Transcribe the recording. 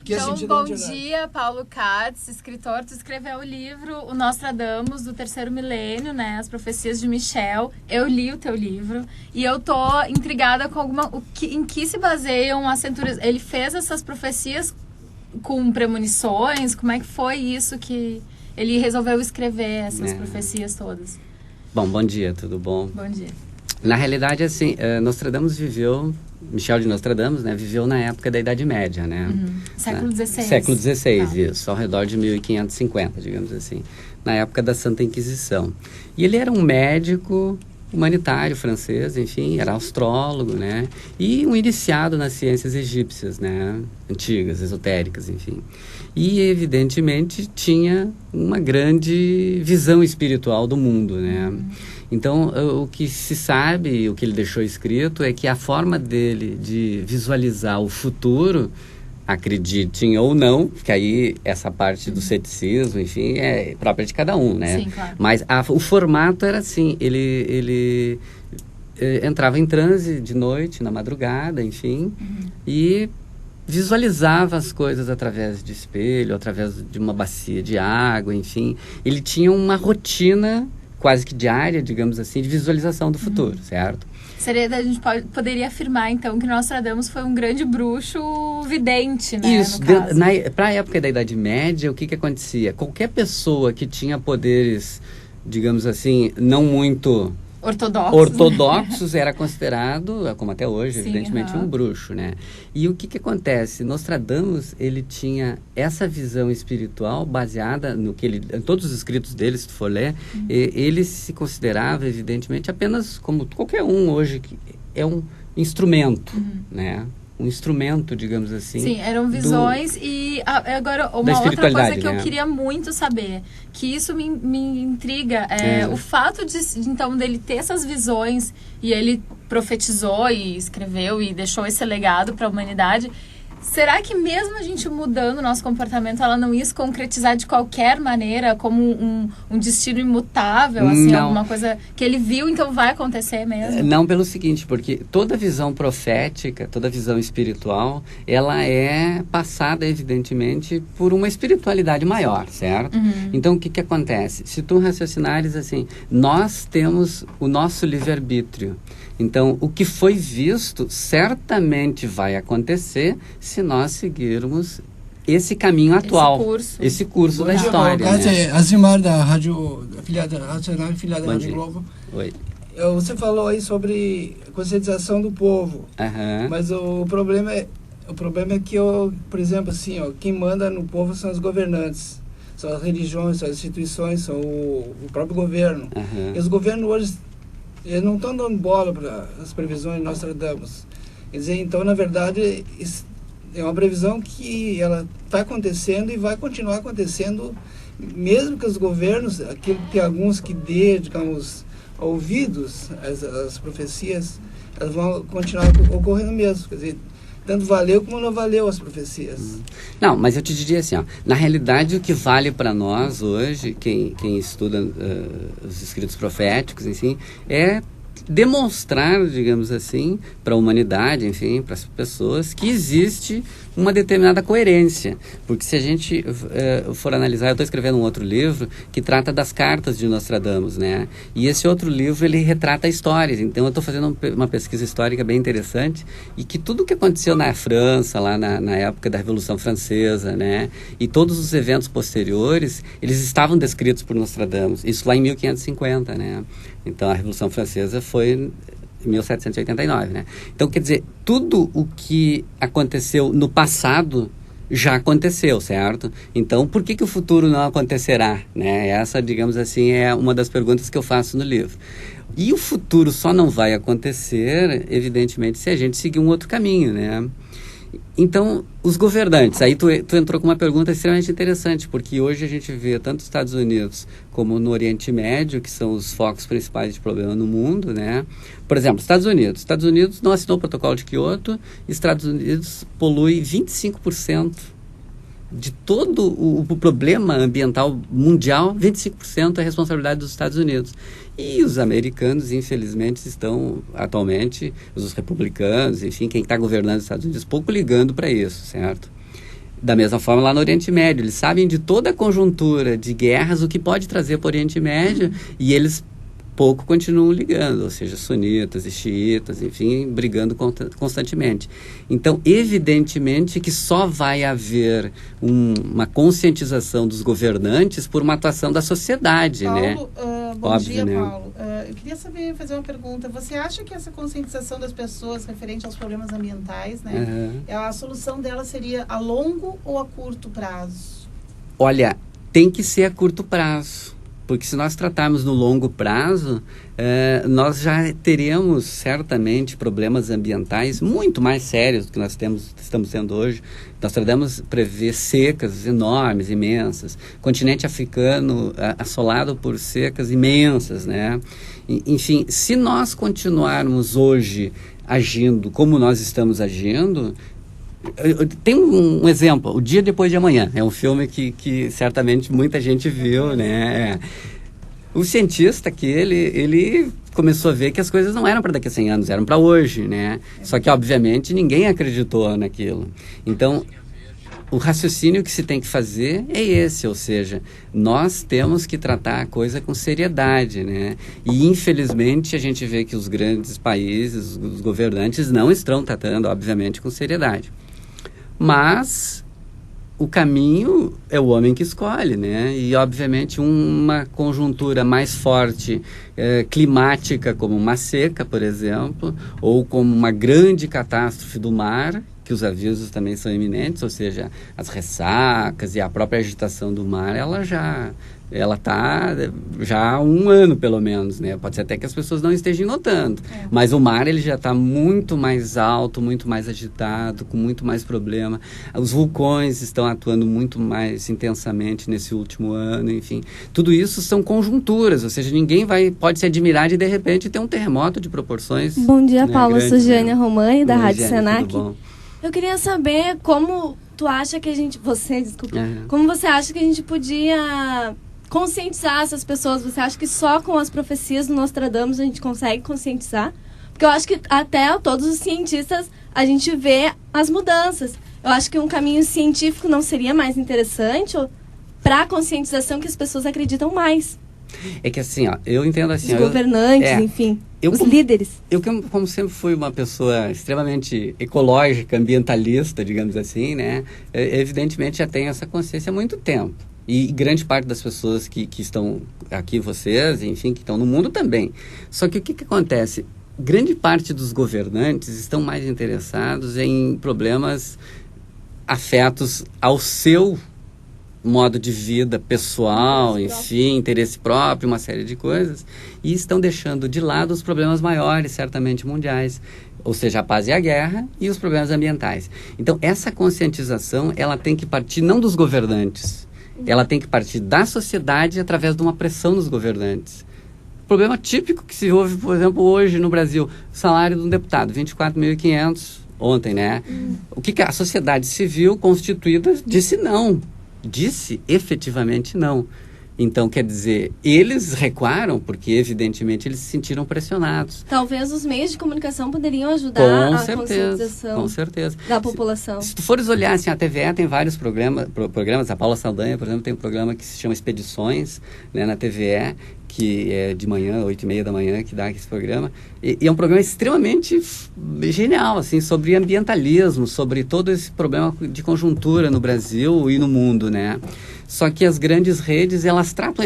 Então, bom dia, Paulo Katz, escritor. Tu escreveu o livro O Nostradamus, do Terceiro Milênio, né? As Profecias de Michel. Eu li o teu livro e eu tô intrigada com em que se baseiam as centúrias. Ele fez essas profecias com premonições? Como é que foi isso que ele resolveu escrever essas profecias todas? Bom dia, tudo bom? Bom dia. Na realidade, assim, Michel de Nostradamus, né, viveu na época da Idade Média, né? Século XVI. Século XVI, isso, ao redor de 1550, digamos assim, na época da Santa Inquisição. E ele era um médico humanitário francês, enfim, era astrólogo, né? E um iniciado nas ciências egípcias, né? Antigas, esotéricas, enfim. E, evidentemente, tinha uma grande visão espiritual do mundo, né? Então, o que se sabe, o que ele deixou escrito, é que a forma dele de visualizar o futuro, acreditem ou não, que aí essa parte do ceticismo, enfim, é própria de cada um, né? Sim, claro. Mas o formato era assim, ele entrava em transe de noite, na madrugada, enfim, e visualizava as coisas através de espelho, através de uma bacia de água, enfim. Ele tinha uma rotina quase que diária, digamos assim, de visualização do futuro, certo? A gente poderia afirmar, então, que Nostradamus foi um grande bruxo vidente, né? Isso. Para a época da Idade Média, o que acontecia? Qualquer pessoa que tinha poderes, digamos assim, não muito ortodoxos era considerado, como até hoje, evidentemente, um bruxo, né? E o que acontece? Nostradamus, ele tinha essa visão espiritual baseada no que ele... Em todos os escritos dele, se tu for ler, ele se considerava, evidentemente, apenas como qualquer um hoje, que é um instrumento, né? Um instrumento, digamos assim. Sim, eram visões e agora uma outra coisa que eu queria muito saber, que isso me intriga, o fato então dele ter essas visões e ele profetizou e escreveu e deixou esse legado para a humanidade. Será que mesmo a gente mudando o nosso comportamento, ela não ia se concretizar de qualquer maneira como um destino imutável, assim, alguma coisa que ele viu, então vai acontecer mesmo? Não, pelo seguinte, porque toda visão profética, toda visão espiritual, ela é passada, evidentemente, por uma espiritualidade maior, certo? Então, o que acontece? Se tu raciocinares assim, nós temos o nosso livre-arbítrio. Então, o que foi visto certamente vai acontecer se nós seguirmos esse caminho atual, esse curso da história. Né? Azimar, da Rádio Nacional, filha da Rádio Globo. Oi. Você falou aí sobre conscientização do povo, mas o problema é que, por exemplo, assim, quem manda no povo são os governantes, são as religiões, são as instituições, são o próprio governo. E os governos hoje eles não estão dando bola para as previsões de Nostradamus. Quer dizer, então, na verdade, é uma previsão que ela está acontecendo e vai continuar acontecendo, mesmo que os governos, tem alguns que dê, digamos, ouvidos às profecias, elas vão continuar ocorrendo mesmo. Quer dizer, tanto valeu como não valeu as profecias. Não, mas eu te diria assim, na realidade o que vale para nós hoje, quem estuda os escritos proféticos, enfim, é demonstrar, digamos assim, para a humanidade, enfim, para as pessoas, que existe uma determinada coerência. Porque se a gente for analisar, eu estou escrevendo um outro livro que trata das cartas de Nostradamus, né? E esse outro livro, ele retrata histórias. Então, eu estou fazendo uma pesquisa histórica bem interessante e que tudo o que aconteceu na França, lá na época da Revolução Francesa, né? E todos os eventos posteriores, eles estavam descritos por Nostradamus. Isso lá em 1550, né? Então, a Revolução Francesa foi em 1789, né? Então, quer dizer, tudo o que aconteceu no passado já aconteceu, certo? Então, por que o futuro não acontecerá, né? Essa, digamos assim, é uma das perguntas que eu faço no livro. E o futuro só não vai acontecer, evidentemente, se a gente seguir um outro caminho, né? Então, os governantes, aí tu entrou com uma pergunta extremamente interessante, porque hoje a gente vê tanto nos Estados Unidos como no Oriente Médio, que são os focos principais de problema no mundo, né? Por exemplo, Estados Unidos não assinou o protocolo de Kyoto, Estados Unidos polui 25% de todo o problema ambiental mundial, 25% é responsabilidade dos Estados Unidos. E os americanos, infelizmente, estão atualmente, os republicanos, enfim, quem está governando os Estados Unidos, pouco ligando para isso, certo? Da mesma forma lá no Oriente Médio, eles sabem de toda a conjuntura de guerras, o que pode trazer para o Oriente Médio, e eles pouco continuam ligando, ou seja, sunitas e xiitas, enfim, brigando constantemente. Então, evidentemente que só vai haver uma conscientização dos governantes por uma atuação da sociedade, Paulo, né? Bom Óbvio, dia, né? Paulo. Eu queria fazer uma pergunta. Você acha que essa conscientização das pessoas referente aos problemas ambientais, né, a solução dela seria a longo ou a curto prazo? Olha, tem que ser a curto prazo. Porque se nós tratarmos no longo prazo, nós já teremos certamente problemas ambientais muito mais sérios do que nós estamos tendo hoje. Nós podemos prever secas enormes, imensas. O continente africano assolado por secas imensas, né? Enfim, se nós continuarmos hoje agindo como nós estamos agindo, tem um exemplo, O Dia Depois de Amanhã. É um filme que certamente muita gente viu, né? O cientista que ele começou a ver que as coisas não eram para daqui a 100 anos, eram para hoje, né? Só que, obviamente, ninguém acreditou naquilo. Então, o raciocínio que se tem que fazer é esse, ou seja, nós temos que tratar a coisa com seriedade, né? E, infelizmente, a gente vê que os grandes países, os governantes, não estão tratando, obviamente, com seriedade. Mas o caminho é o homem que escolhe, né? E, obviamente, uma conjuntura mais forte, climática, como uma seca, por exemplo, ou como uma grande catástrofe do mar, que os avisos também são iminentes, ou seja, as ressacas e a própria agitação do mar, ela está já há um ano, pelo menos, né? Pode ser até que as pessoas não estejam notando, mas o mar ele já está muito mais alto, muito mais agitado, com muito mais problema. Os vulcões estão atuando muito mais intensamente nesse último ano, enfim. Tudo isso são conjunturas, ou seja, ninguém pode se admirar de repente ter um terremoto de proporções. Bom dia, né, Paulo. Eu sou Jânia Romani, da Rádio Jânia, Senac. tudo bom? Eu queria saber como tu acha que a gente... Como você acha que a gente podia conscientizar essas pessoas? Você acha que só com as profecias do Nostradamus a gente consegue conscientizar? Porque eu acho que até todos os cientistas a gente vê as mudanças. Eu acho que um caminho científico não seria mais interessante para a conscientização que as pessoas acreditam mais. É que assim, ó, eu entendo assim... Os governantes, enfim, os líderes. Eu, como sempre fui uma pessoa extremamente ecológica, ambientalista, digamos assim, né? Evidentemente já tenho essa consciência há muito tempo. E grande parte das pessoas que estão aqui, vocês, enfim, que estão no mundo também. Só que o que acontece? Grande parte dos governantes estão mais interessados em problemas afetos ao seu modo de vida pessoal, enfim, interesse próprio, uma série de coisas, e estão deixando de lado os problemas maiores, certamente mundiais, ou seja, a paz e a guerra e os problemas ambientais. Então, essa conscientização, ela tem que partir não dos governantes, ela tem que partir da sociedade através de uma pressão dos governantes. O problema típico que se ouve, por exemplo, hoje no Brasil, o salário de um deputado, 24.500 ontem, né? O que a sociedade civil constituída disse não. Disse efetivamente não. Então, quer dizer, eles recuaram porque, evidentemente, eles se sentiram pressionados. Talvez os meios de comunicação poderiam ajudar a conscientização da população. Se tu fores olhar, assim, a TVE tem vários programas, a Paula Saldanha, por exemplo, tem um programa que se chama Expedições, né, na TVE, que é de manhã, 8h30 da manhã, que dá esse programa. E é um programa extremamente genial, assim, sobre ambientalismo, sobre todo esse problema de conjuntura no Brasil e no mundo, né? Só que as grandes redes, elas tratam